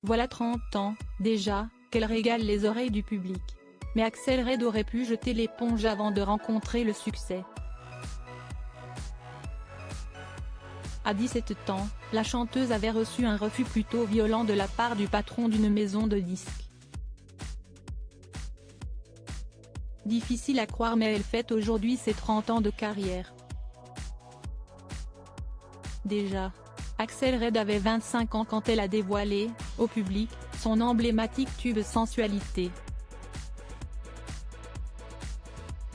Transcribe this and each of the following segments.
Voilà 30 ans, déjà, qu'elle régale les oreilles du public. Mais Axel Red aurait pu jeter l'éponge avant de rencontrer le succès. À 17 ans, la chanteuse avait reçu un refus plutôt violent de la part du patron d'une maison de disques. Difficile à croire mais elle fête aujourd'hui ses 30 ans de carrière. Déjà, Axel Red avait 25 ans quand elle a dévoilé, au public, son emblématique tube Sensualité.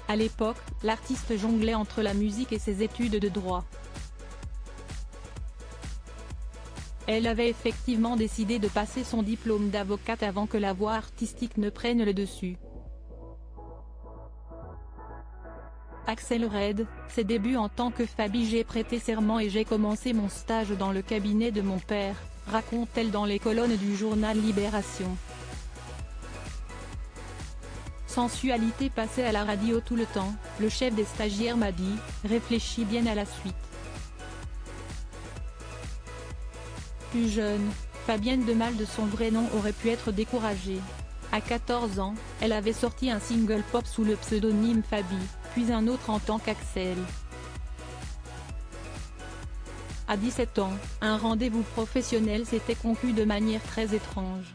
À l'époque, l'artiste jonglait entre la musique et ses études de droit. Elle avait effectivement décidé de passer son diplôme d'avocate avant que la voie artistique ne prenne le dessus. Axel Red, ses débuts en tant que Fabi. J'ai prêté serment et j'ai commencé mon stage dans le cabinet de mon père, raconte-t-elle dans les colonnes du journal Libération. Sensualité passait à la radio tout le temps, le chef des stagiaires m'a dit, réfléchis bien à la suite. Plus jeune, Fabienne Demal de son vrai nom aurait pu être découragée. À 14 ans, elle avait sorti un single pop sous le pseudonyme Fabi, puis un autre en tant qu'Axel. À 17 ans, un rendez-vous professionnel s'était conclu de manière très étrange.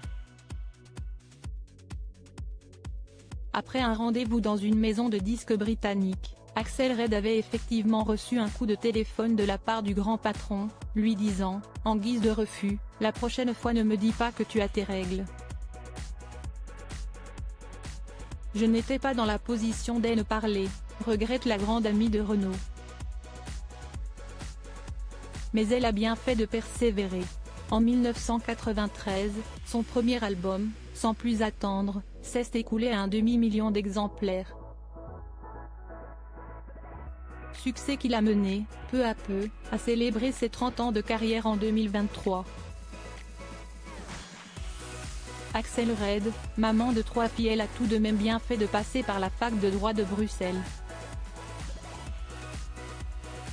Après un rendez-vous dans une maison de disques britannique, Axel Red avait effectivement reçu un coup de téléphone de la part du grand patron, lui disant, en guise de refus, « La prochaine fois ne me dis pas que tu as tes règles. » Je n'étais pas dans la position d'en parler, regrette la grande amie de Renaud. Mais elle a bien fait de persévérer. En 1993, son premier album, Sans plus attendre, s'est écoulé à un demi-million d'exemplaires. Succès qui l'a mené, peu à peu, à célébrer ses 30 ans de carrière en 2023. Axel Red, maman de 3 filles, elle a tout de même bien fait de passer par la fac de droit de Bruxelles.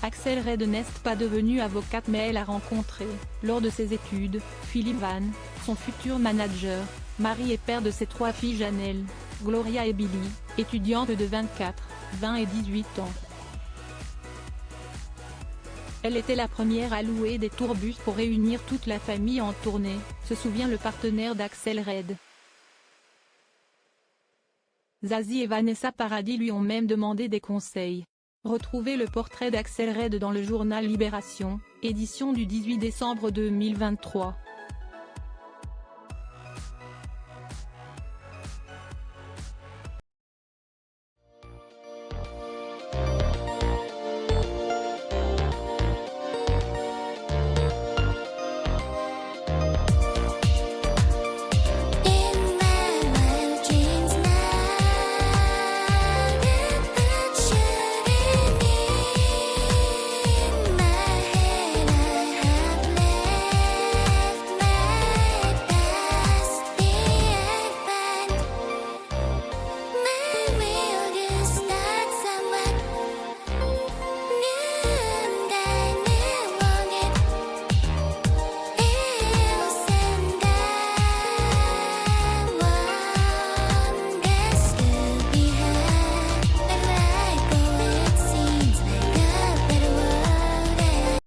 Axel Red n'est pas devenue avocate mais elle a rencontré, lors de ses études, Philippe Van, son futur manager, mari et père de ses 3 filles Janelle, Gloria et Billy, étudiantes de 24, 20 et 18 ans. Elle était la première à louer des tourbus pour réunir toute la famille en tournée, se souvient le partenaire d'Axel Red. Zazie et Vanessa Paradis lui ont même demandé des conseils. Retrouvez le portrait d'Axel Red dans le journal Libération, édition du 18 décembre 2023.